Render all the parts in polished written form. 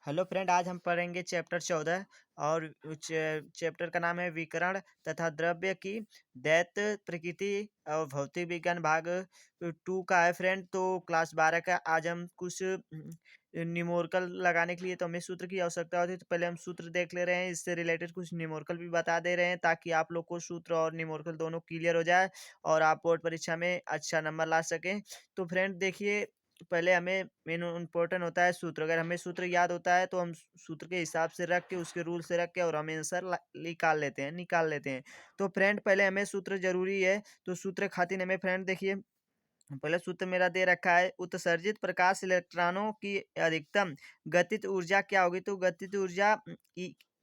Hello friend, आज हम पढ़ेंगे चैप्टर 14 और चैप्टर का नाम है विकर्ण तथा द्रव्य की दैत्य प्रकृति और भौतिक विज्ञान भाग 2 का है फ्रेंड। तो क्लास 12 का आज हम कुछ न्यूमेरिकल लगाने के लिए तो हमें सूत्र की आवश्यकता होती है। तो पहले हम सूत्र देख ले रहे हैं, इससे रिलेटेड कुछ न्यूमेरिकल भी बता दे रहे हैं ताकि आप लोग को सूत्र और न्यूमेरिकल दोनों क्लियर हो जाए और आप बोर्ड परीक्षा में अच्छा नंबर ला सकें। तो फ्रेंड देखिए, पहले हमें मेन इम्पोर्टेंट होता है सूत्र। अगर हमें सूत्र याद होता है तो हम सूत्र के हिसाब से रख के, उसके रूल से रख के और हम आंसर निकाल लेते हैं। तो फ्रेंड पहले हमें सूत्र जरूरी है, तो सूत्र खातिर हमें फ्रेंड देखिए, पहले सूत्र मेरा दे रखा है। उत्सर्जित प्रकाश इलेक्ट्रॉनों की अधिकतम गतिज ऊर्जा क्या होगी? तो गतिज ऊर्जा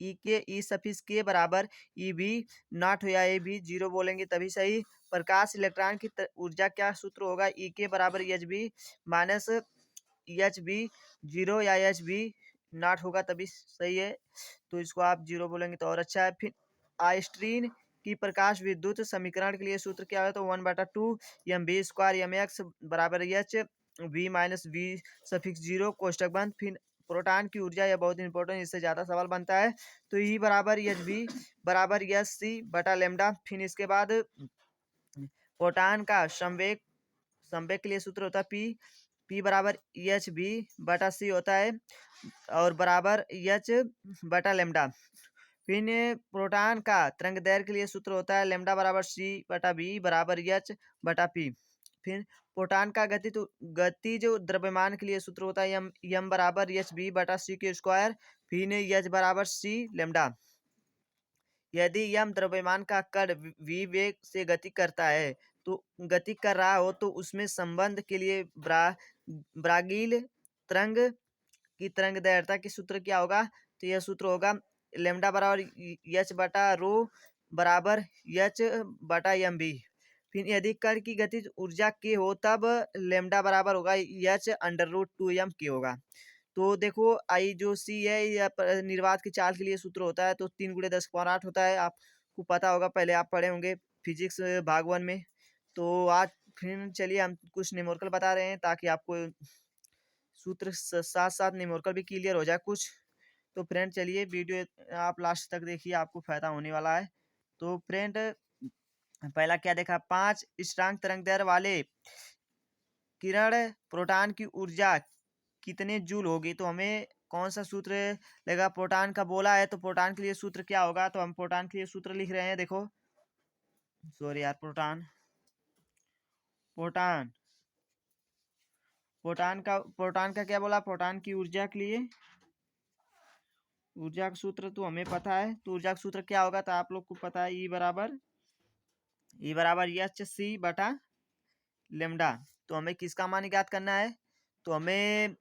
ई के ई सफिक्स के बराबर ई भी नॉट हो या ए भी जीरो बोलेंगे तभी सही। प्रकाश इलेक्ट्रॉन की ऊर्जा क्या सूत्र होगा? ई के बराबर H B minus H B zero या एच बी नॉट होगा तभी सही है, तो इसको आप जीरो बोलेंगे तो और अच्छा है। फिर आइंस्टीन की प्रकाश विद्युत समीकरण के लिए सूत्र क्या है? तो 1/2 M B square M X बराबर H V minus V suffix zero कोष्टक बंद। फिर प्रोटॉन की ऊर्जा, यह बहुत इंपॉर्टेंट, इससे ज्यादा सवाल बनता है। तो ई बराबर एच बी बराबर एच सी बटा लेमडा। फिर इसके बाद प्रोटॉन का संवेग संवेग के लिए सूत्र होता है पी बराबर एच बी बटा सी होता है और बराबर एच बटा लेमडा। फिर प्रोटॉन का तरंग दैर्घ्य के लिए सूत्र होता है लेमडा बराबर सी बटा बी बराबर एच बटा पी। फिर प्रोटॉन का गतिज द्रव्यमान के लिए सूत्र होता है एम बराबर एच बी बटा सी के स्क्वायर। फिर एच बराबर सी लेमडा। यदि यम द्रव्यमान का कण v वेग से गति करता है, तो गति कर रहा हो, तो उसमें संबंध के लिए ब्रागील तरंग की तरंग दैर्घ्यता की सूत्र क्या होगा? तो यह सूत्र होगा लेमडा बराबर एच बटा रो बराबर एच बटा एम बी। फिर यदि कण की गतिज ऊर्जा के हो, तब लेमडा बराबर होगा एच अंडर रूट 2m के होगा। तो देखो, आई जो सी है या निर्वात की चाल के लिए सूत्र होता है तो 3 × 10⁸ होता है। आपको पता होगा, पहले आप पढ़े होंगे फिजिक्स भाग 1 में। तो आज फिर चलिए हम कुछ न्यूमेरिकल बता रहे हैं ताकि आपको सूत्र साथ साथ न्यूमेरिकल भी क्लियर हो जाए कुछ। तो फ्रेंड चलिए, वीडियो आप लास्ट तक देखिए, आपको फायदा होने वाला है। तो फ्रेंड पहला क्या देखा? 5 स्ट्रांग तरंग दैर्घ्य वाले किरण प्रोटॉन की ऊर्जा कितने जूल होगी? तो हमें कौन सा सूत्र लेगा? प्रोटॉन का बोला है तो प्रोटॉन के लिए सूत्र क्या होगा? तो हम प्रोटॉन के लिए सूत्र लिख रहे हैं, देखो, सॉरी यार, प्रोटॉन प्रोटॉन प्रोटॉन का क्या बोला? प्रोटॉन की ऊर्जा के लिए ऊर्जा का सूत्र तो हमें पता है। तो ऊर्जा का सूत्र क्या होगा? तो आप लोग को पता है, ई बराबर एच सी बटा लेमडा। तो हमें किसका मान ज्ञात करना है? तो हमें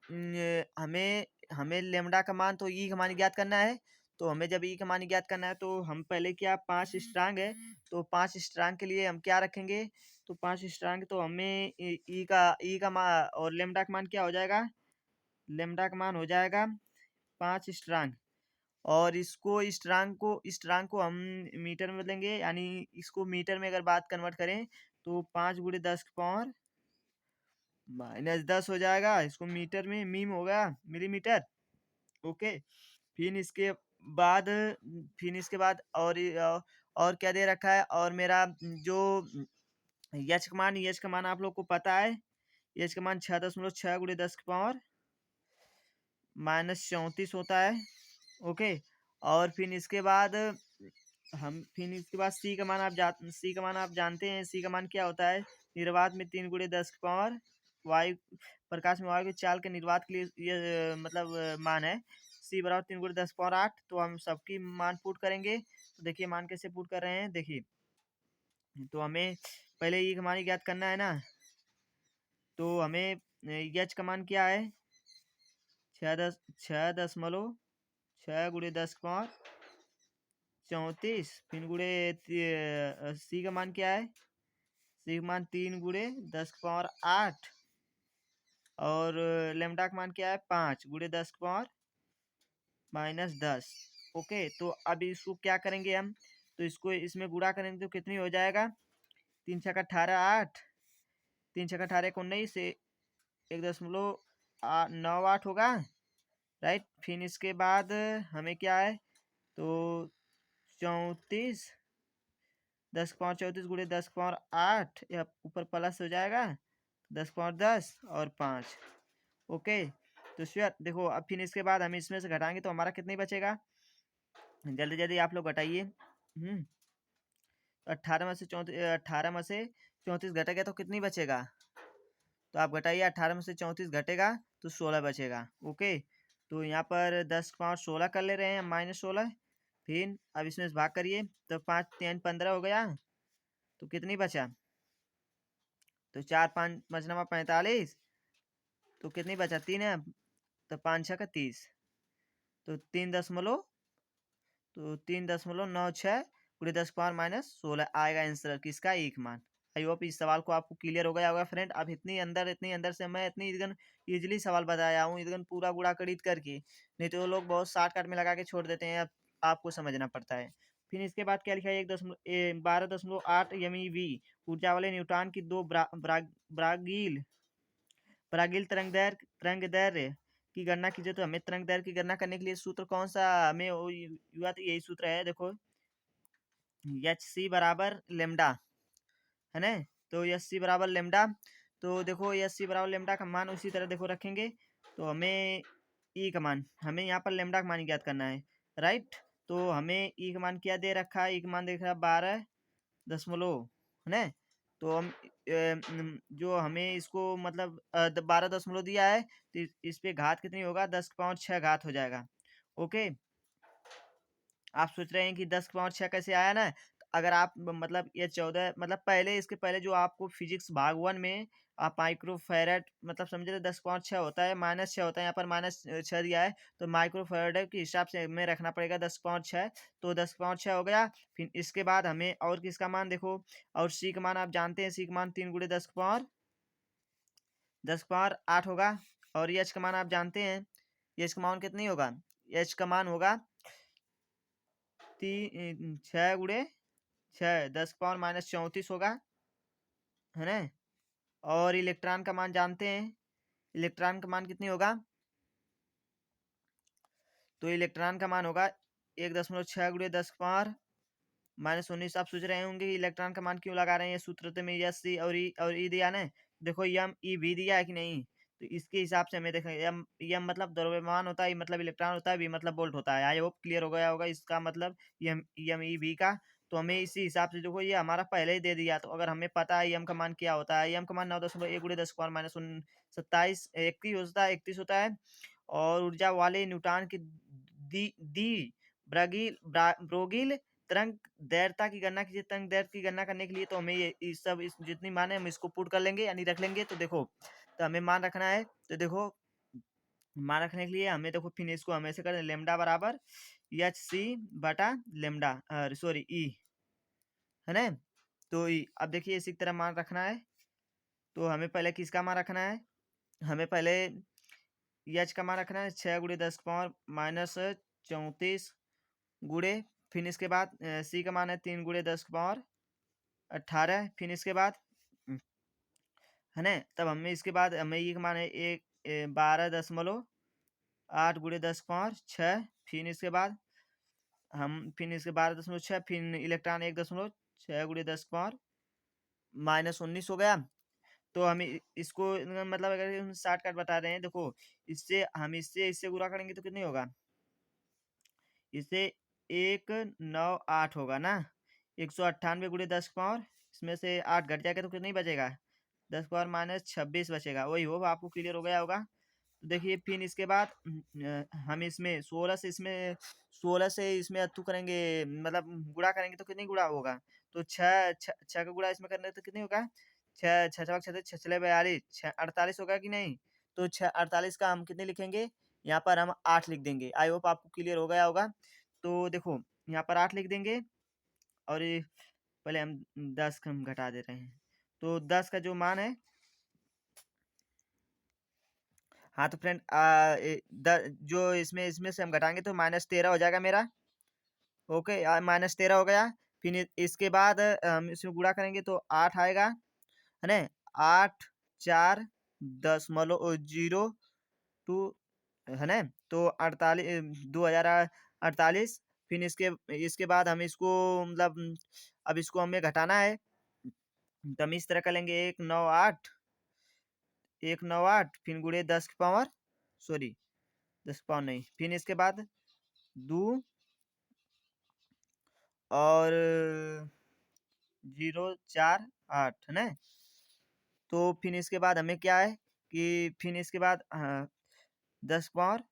लेमडा का मान, तो ई का मान ज्ञात करना है। तो हमें जब ई का मान ज्ञात करना है तो हम पहले क्या, 5 स्ट्रांग है तो 5 स्ट्रांग के लिए हम क्या रखेंगे? तो 5 स्ट्रांग तो हमें ई का मान और लेमडा का मान क्या हो जाएगा? लेमडा का मान हो जाएगा 5 स्ट्रांग। और इसको स्ट्रांग को हम मीटर में बदलेंगे, यानी इसको मीटर में अगर बात कन्वर्ट करें तो 5 × 10⁻⁻10 हो जाएगा। इसको मीटर में मीम होगा मिलीमीटर। ओके। फिर इसके बाद और क्या दे रखा है? और मेरा जो यच का मान आप लोग को पता है, यच का मान 6.6 × 10⁻⁻34 होता है। ओके। और फिर इसके बाद सी का मान आप जानते हैं। सी का मान क्या होता है? निर्वात में 3 × 10 वायु प्रकाश में वायु की चाल के निर्वात के लिए ये मतलब मान है। सी बराबर 3 × 10⁸। तो हम सबकी मान पुट करेंगे। तो देखिए मान कैसे पुट कर रहे हैं, देखिए। तो हमें पहले ई का मान ज्ञात करना है ना। तो हमें एच का मान क्या है? 6.6 × 10⁻⁴ फिर गुड़े सी का मान क्या है? सी का मान 3 × 10⁸ और लेमडा का मान क्या है? 5 × 10⁻⁻10। ओके। तो अब इसको क्या करेंगे हम? तो इसको इसमें गुणा करेंगे तो कितनी हो जाएगा? 3 × 6 = 18 8, 3 × 6 = 18 19 से 1.98 होगा। राइट। फिर इसके बाद हमें क्या है, तो 34, 10 × 34 गुणे 10 × 8, या ऊपर प्लस हो जाएगा, 10 × 10 और 5। ओके, तो श्योर देखो अब फिर इसके बाद हम इसमें से घटाएंगे तो हमारा कितनी बचेगा, जल्दी जल्दी आप लोग घटाइए। 18 में से 34 घटेगा तो कितनी बचेगा, तो आप घटाइए, 18 में से 34 घटेगा तो 16 बचेगा। ओके, तो यहाँ पर 10 × 5 = 16 कर ले रहे हैं, -16। फिर अब इसमें से भाग करिए, तो 5×3 = 15 हो गया, तो कितनी बचा, तो 4×5 बचना 45, तो कितनी बचा, 3 है, तो 5×6 = 30, तो 3.96 × 10⁻⁻16 आएगा आंसर किसका, एक मान। आई होप इस सवाल को आपको क्लियर हो गया होगा फ्रेंड। अब इतनी अंदर से मैं इतनी इजीली सवाल बताया हूँ, पूरा गुड़ा कड़ीत करके, नहीं तो लोग बहुत शॉर्टकट में लगा के छोड़ देते हैं, अब आपको समझना पड़ता है। फिर इसके बाद क्या लिखा है, 12.8 MeV ऊर्जा वाले न्यूट्रॉन की दो ब्रागील ब्रागील तरंग दैर्घ्य की गणना कीजिए। तो हमें तरंग दैर्घ्य की गणना करने के लिए सूत्र कौन सा हमें युवा, तो यही सूत्र है, देखो Hc = है ना, तो Hc = तो देखो Hc = का मान उसी तरह देखो रखेंगे, तो हमें ई का मान, हमें यहाँ पर लेमडा का मान ज्ञात करना है, राइट। तो हमें ई का मान क्या दे रखा है, ई का मान देख रहा है 12 है ना, तो हम जो हमें इसको मतलब 12 दिया है, तो इस पे घात कितनी होगा, 10⁻6 घात हो जाएगा। ओके, आप सोच रहे हैं कि 10⁻6 कैसे आया ना, अगर आप मतलब ये 14 मतलब पहले, इसके पहले जो आपको फिजिक्स भाग 1 में आप माइक्रोफैरड मतलब समझ रहे, 10.6 होता है, -6 होता है, यहाँ पर -6 दिया है, तो माइक्रोफैरड के हिसाब से हमें रखना पड़ेगा 10.6, तो 10.6 हो गया। फिर इसके बाद हमें और किसका मान देखो, और सी का मान आप जानते हैं, सी का मान 3 × 10⁻8 होगा, और एच का मान आप जानते हैं, एच का मान कितनी होगा, एच का मान होगा 6 × 6 10⁻−34 होगा, है ना। और इलेक्ट्रॉन का मान जानते हैं, इलेक्ट्रॉन का मान कितनी होगा, तो इलेक्ट्रॉन का मान होगा 1.6 × 10⁻−19। आप सोच रहे होंगे कि इलेक्ट्रॉन का मान क्यों लगा रहे हैं, सूत्र तो में एस सी और ई दिया ना, देखो यम ई भी दिया है कि नहीं, तो इसके हिसाब से हमें देखें, यम मतलब द्रव्यमान होता है, मतलब इलेक्ट्रॉन होता है, भी मतलब बोल्ट होता है। आई होप क्लियर हो गया होगा इसका मतलब यम ई भी का। तो हमें इसी हिसाब से देखो, ये हमारा पहले ही दे दिया, तो अगर हमें पता है यम का मान क्या होता है, यम का मान 9.1 × 10⁻27 31 होता है। और ऊर्जा वाले न्यूट्रॉन की दी ब्रोगील तरंग दैर्घ्यता की गणना कीजिए। तरंग दैर्घ्य की गणना करने के लिए तो हमें ये इस सब इस जितनी मान है हम इसको पुट कर लेंगे, यानी रख लेंगे। तो देखो, तो हमें मान रखना है, तो देखो मान रखने के लिए हमें देखो फिर इसको हम ऐसे करें, लेमडा बराबर Hc/लेमडा, सॉरी ई, है ना। तो अब देखिए इसी तरह मान रखना है, तो हमें पहले किसका मान रखना है, हमें पहले एच का मान रखना है 6 × 10⁻−34 गुड़े, फिर इसके बाद सी का मान है 3 × 10⁻18, फिर इसके बाद है ना, तब हमें इसके बाद हमें ये का मान है 12.8 × 10⁻6, फिर इसके बाद हम फिर इसके 12.6, फिर इलेक्ट्रॉन 1.6 × 10⁻−19 हो गया। तो हम इसको मतलब अगर हम शॉर्टकट बता रहे हैं, देखो इससे हम इससे गुणा करेंगे तो कितनी होगा, इससे 198 होगा ना, 198 × 10⁻, इसमें से 8 घट जाएगा तो कितनी बचेगा, 10⁻−26 बचेगा। वही हो, आपको क्लियर हो गया होगा। तो देखिए फिर इसके बाद हम इसमें 16 से इसमें अथू करेंगे, मतलब गुणा करेंगे तो कितनी गुणा होगा, तो छः का गुणा इसमें करने तो कितनी होगा, 6×6 = 42 होगा कि नहीं, तो 48 का हम कितने लिखेंगे, यहाँ पर हम 8 लिख देंगे। आई होप आपको क्लियर हो गया होगा। तो देखो यहाँ पर 8 लिख देंगे, और पहले हम 10 का हम घटा दे रहे हैं, तो 10 का जो मान है, हाँ तो फ्रेंड जो इसमें इसमें से हम घटाएंगे तो -13 हो जाएगा मेरा। ओके, -13 हो गया। फिर इसके बाद हम इसमें गुणा करेंगे तो 8 आएगा, है ना। 8 4 10 0 2 है ना। तो 2048। फिर इसके इसके बाद हम इसको मतलब अब इसको हमें घटाना है, तो हम इस तरह कर लेंगे 198, 198 फिर गुड़े 10 की पावर, सॉरी 10 की पावर नहीं, फिर इसके बाद 2 और 048 है ना। तो फिर इसके बाद हमें क्या है कि फिर इसके बाद 10 पावर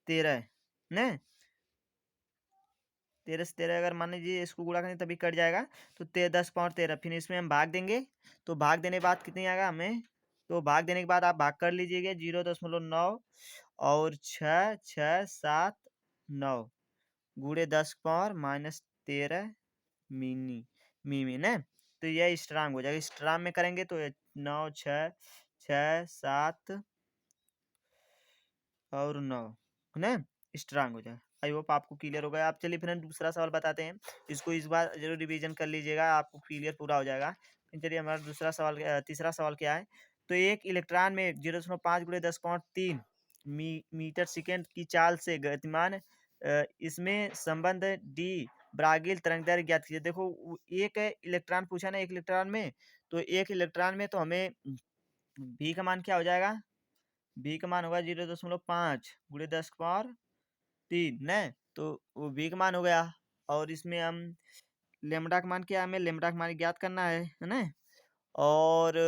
13 है ना। 13 से 13 अगर मान लीजिए इसको गुणा करें तभी कट जाएगा, तो 10 पावर 13, फिर इसमें हम भाग देंगे। तो भाग देने के बाद कितनी आएगा हमें, तो भाग देने के बाद आप भाग कर लीजिएगा 0.9 और 6, 6, 7, 9 गुड़े 10 पावर -13 मिनी मिमी ना। तो यह स्ट्रांग हो जाएगा, स्ट्रांग में करेंगे तो 9, 6, 6, 7 और 9 है ना, स्ट्रांग हो जाए। आई होप आपको क्लियर हो गया। आप चलिए फ्रेंड दूसरा सवाल बताते हैं, इसको इस बार जरूर रिवीजन कर लीजिएगा, आपको क्लियर पूरा हो जाएगा। फिर चलिए हमारा दूसरा सवाल तीसरा सवाल क्या है। तो एक इलेक्ट्रॉन में 0.5 गुणे 10 पावर 3 मीटर सेकेंड की चाल से गतिमान इसमें संबंध डी ब्रागील तरंगदैर्घ्य ज्ञात कीजिए। देखो एक इलेक्ट्रॉन पूछा ना, एक इलेक्ट्रॉन में, तो एक इलेक्ट्रॉन में तो हमें बी का मान क्या हो जाएगा, बी का मान होगा 0.5 गुणे 10 पावर 3 न। तो वो बी का मान हो गया, और इसमें हम लेमडा का मान क्या है, हमें लेमडा का मान ज्ञात करना है ना। और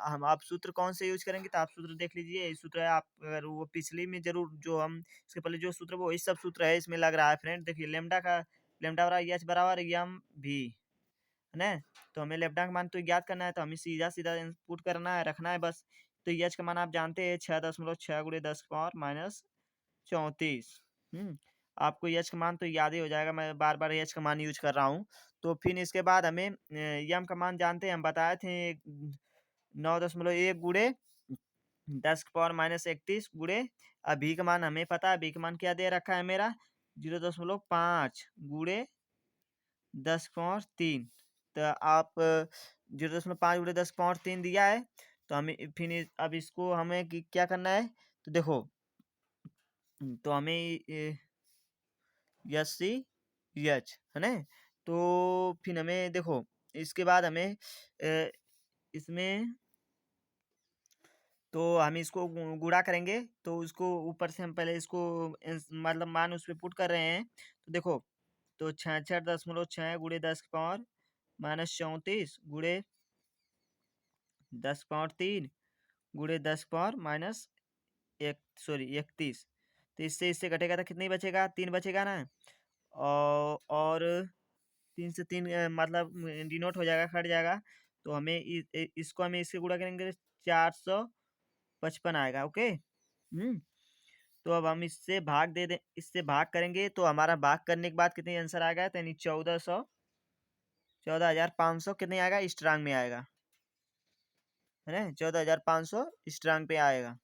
हम आप सूत्र कौन से यूज करेंगे, तो आप सूत्र देख लीजिए, ये सूत्र है। आप अगर वो पिछली में जरूर जो हम इसके पहले जो सूत्र वो इस सब सूत्र है इसमें लग रहा है फ्रेंड। देखिए लेमडा बराबर एच बराबर एम भी है ना। तो हमें लेमडा का मान तो ज्ञात करना है, तो हमें सीधा सीधा इनपुट करना है, रखना है बस। तो एच का मान आप जानते हैं 6.6 गुणे 10 पावर -34। आपको एच का मान तो याद ही हो जाएगा, मैं बार बार एच का मान यूज कर रहा हूँ। तो फिर इसके बाद हमें यम का मान जानते हैं, हम बताए थे 9.1 गुणे 10 की पावर -31 गुणे। अब भी का मान हमें पता है, भी का मान क्या दे रखा है मेरा 0.5 गुणे 10 की पावर 3। तो आप 0.5 गुणे 10 की पावर 3 दिया है, तो हमें फिर अब इसको हमें क्या करना है, तो देखो तो हमें यस सी एच है ना। तो फिर हमें देखो इसके बाद हमें इसमें तो हम इसको गुणा करेंगे, तो उसको ऊपर से हम पहले इसको मतलब मान उस पर पुट कर रहे हैं। तो देखो तो 66.6 गुणे 10 की पावर -34 गुणे 10 की पावर 3 गुणे 10 की पावर माइनस एक सॉरी 31। तो इससे घटेगा तो कितनी बचेगा, 3 बचेगा ना। और 3 से 3 मतलब डिनोट हो जाएगा, कट जाएगा। तो हमें इसको हमें इससे गुणा करेंगे 455 आएगा। ओके। तो अब हम इससे भाग दे दें, इससे भाग करेंगे तो हमारा भाग करने के बाद कितनी आंसर आएगा, तो यानी 14,500 कितने आएगा, स्ट्रांग में आएगा है ना। 14,500 स्ट्रांग पे आएगा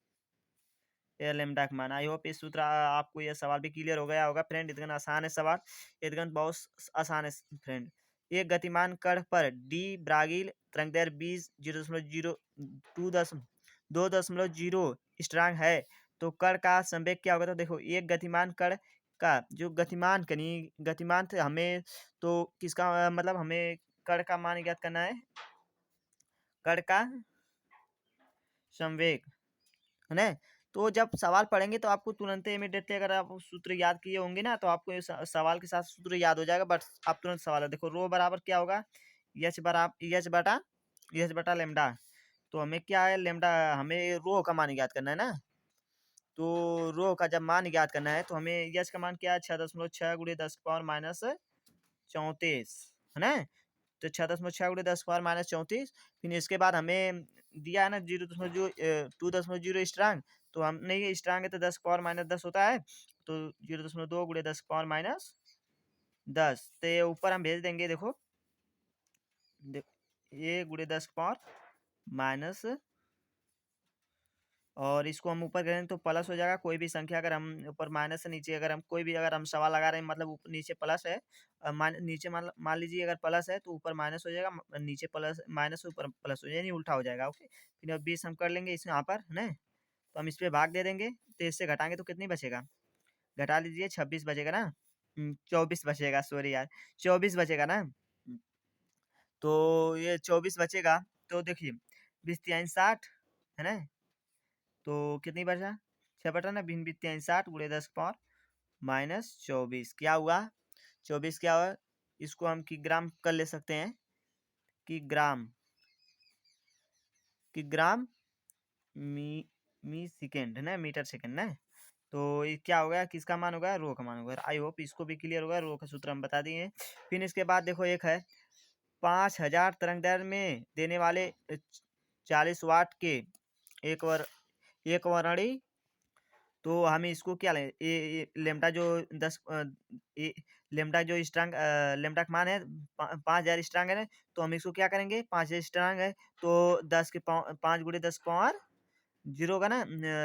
एयर लेमडा का मान। आई होप इस सूत्र आपको यह सवाल भी क्लियर हो गया होगा फ्रेंड। इतना आसान है सवाल, इतना बहुत आसान है फ्रेंड। एक गतिमान कण पर डी ब्रागील तरंगदैर्घ्य 2.0 स्ट्रांग है, तो कण का संवेग क्या होगा। तो देखो एक गतिमान कण का जो गतिमान थे हमें, तो किसका मतलब हमें कण का मान ज्ञात करना है, कण का संवेग है ना। तो जब सवाल पढ़ेंगे तो आपको तुरंत इमीडिएटली अगर आप सूत्र याद किए होंगे ना, तो आपको सवाल के साथ सूत्र याद हो जाएगा। बट आप तुरंत सवाल है, देखो रो बराबर क्या होगा, एच बटा लेमडा। तो हमें क्या है, लेमडा हमें रो का मान याद करना है ना। तो रो का जब मान याद करना है, तो हमें एच का मान क्या है 6.6 गुणे 10 की पावर -34 है ना। तो 6.6 गुणे 10 की पावर -34। फिर इसके बाद हमें दिया है ना 2.0 स्ट्रांग, तो हम नहीं स्ट्रांग है तो 10 की पावर -10 होता है। तो 0.2 गुणे 10 की पावर -10, तो ये ऊपर हम भेज देंगे। देखो ये गुणे 10 की पावर माइनस, और इसको हम ऊपर करें तो प्लस हो जाएगा। कोई भी संख्या अगर हम ऊपर माइनस से नीचे अगर हम कोई भी अगर हम सवाल लगा रहे हैं, मतलब नीचे प्लस है, नीचे मान लीजिए अगर प्लस है तो ऊपर माइनस हो जाएगा, नीचे प्लस माइनस ऊपर प्लस हो जाएगा, उल्टा हो जाएगा। ओके। फिर अब 20 हम कर लेंगे इस यहाँ पर है ना। तो हम इस पे भाग दे देंगे, तो इससे घटाएँगे तो कितनी बचेगा? घटा लीजिए 26 बचेगा ना? 24 बचेगा, सॉरी यार, 24 बचेगा ना? तो ये 24 बचेगा, तो देखिए 20 तिहाई 60, है ना? तो कितनी बचा? 6 बटा ना, 20 तिहाई 60 गुणे 10 की पावर -24 क्या हुआ? 24 क्या हुआ? इसको हम किग्राम कर ले सकते हैं, किग्राम, किग्राम मी मी सेकेंड है ना, मीटर सेकेंड ना। तो ये क्या होगा, किसका मान होगा? रो का मान होगा। आई होप इसको भी क्लियर होगा, रो का सूत्र हम बता दिए। फिर इसके बाद देखो एक है 5000 तरंग दैर्ध्य में देने वाले 40 वाट के एक वर एक वर्णी, तो हमें इसको क्या लें, ये लेमड़ा जो 10 ये लेमड़ा जो स्ट्रांग लेमड़ा का मान है 5000 स्ट्रांग है ना, तो हम इसको क्या करेंगे, 5000 स्ट्रांग है तो 10 के 5 गुणे 10 पावर जीरो होगा ना,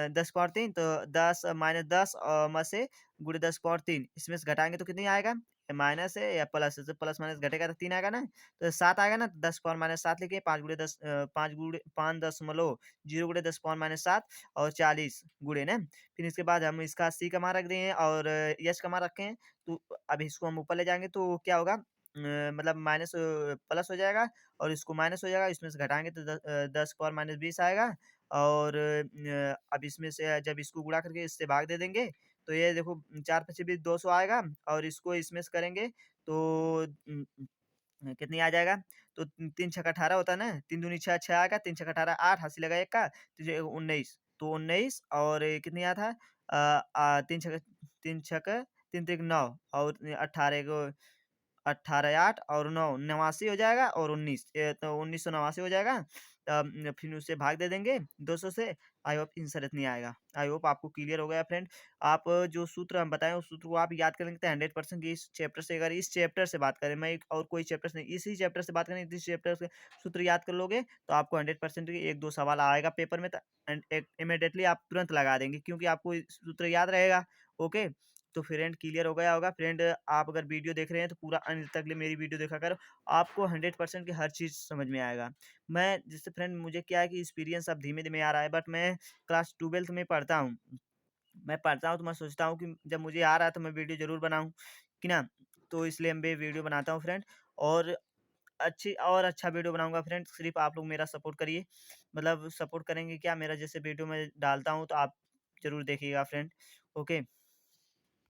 10 पावर 3, तो 10 माइनस 10 में से गुणे 10 पावर 3, इसमें से घटाएंगे तो कितनी आएगा? माइनस है या प्लस है, तो प्लस माइनस घटेगा तो 3 आएगा ना, तो 7 आएगा ना, 10 पावर माइनस 7 लिखे, 5 गुणे 10 5 गुणे 5.0 गुणे 10 पावर माइनस 7 और 40 गुणे ना। फिर इसके बाद हम इसका सी का मान रख दिए हैं और यस का मान रखे हैं, तो अब इसको हम ऊपर ले जाएंगे तो क्या होगा, मतलब माइनस प्लस हो जाएगा और इसको माइनस हो जाएगा, इसमें से घटाएंगे तो 10 पावर माइनस 20 आएगा। और अब इसमें से जब इसको गुणा करके इससे भाग दे देंगे, तो ये देखो 4 पचे भी 200 आएगा, और इसको इसमें से करेंगे तो कितनी आ जाएगा? तो 3 छक्का 18 होता है ना, 3 दूनी 6, 6 आएगा, 3 छक्का 18 8, हाथ से लगा 1 का, तो ये 19, तो 19 और ये कितनी आया था? 3 छक्का 3 तिक 9 और 18 को 18 8 और 9 89 हो जाएगा, और 19 तो 1989 हो जाएगा। फिर उससे भाग दे देंगे 200 से। आई होप आंसर इतनी आएगा। आई होप आपको क्लियर हो गया फ्रेंड। आप जो सूत्र हम बताएं उस सूत्र को आप याद कर लेंगे तो 100% इस चैप्टर से, अगर इस चैप्टर से बात करें, मैं और कोई चैप्टर से नहीं, इसी चैप्टर से बात करें, इस चैप्टर से सूत्र याद कर लोगे तो आपको 100% एक दो सवाल आएगा पेपर में, इमिडिएटली आप तुरंत लगा देंगे क्योंकि आपको सूत्र याद रहेगा। ओके, तो फ्रेंड क्लियर हो गया होगा। फ्रेंड आप अगर वीडियो देख रहे हैं तो पूरा अंत तक ले मेरी वीडियो देखा करो, आपको 100% की हर चीज़ समझ में आएगा। मैं जिससे फ्रेंड मुझे क्या है कि एक्सपीरियंस अब धीमे-धीमे आ रहा है, बट मैं क्लास 12th में पढ़ता हूँ। मैं पढ़ता हूँ तो मैं सोचता हूँ कि जब मुझे आ रहा है तो मैं वीडियो ज़रूर बनाऊँ, कि ना? तो इसलिए मैं वीडियो बनाता हूँ फ्रेंड, और अच्छी और अच्छा वीडियो बनाऊँगा फ्रेंड, सिर्फ़ आप लोग मेरा सपोर्ट करिए। मतलब सपोर्ट करेंगे क्या, मेरा जैसे वीडियो मैं डालता हूँ तो आप ज़रूर देखिएगा फ्रेंड। ओके।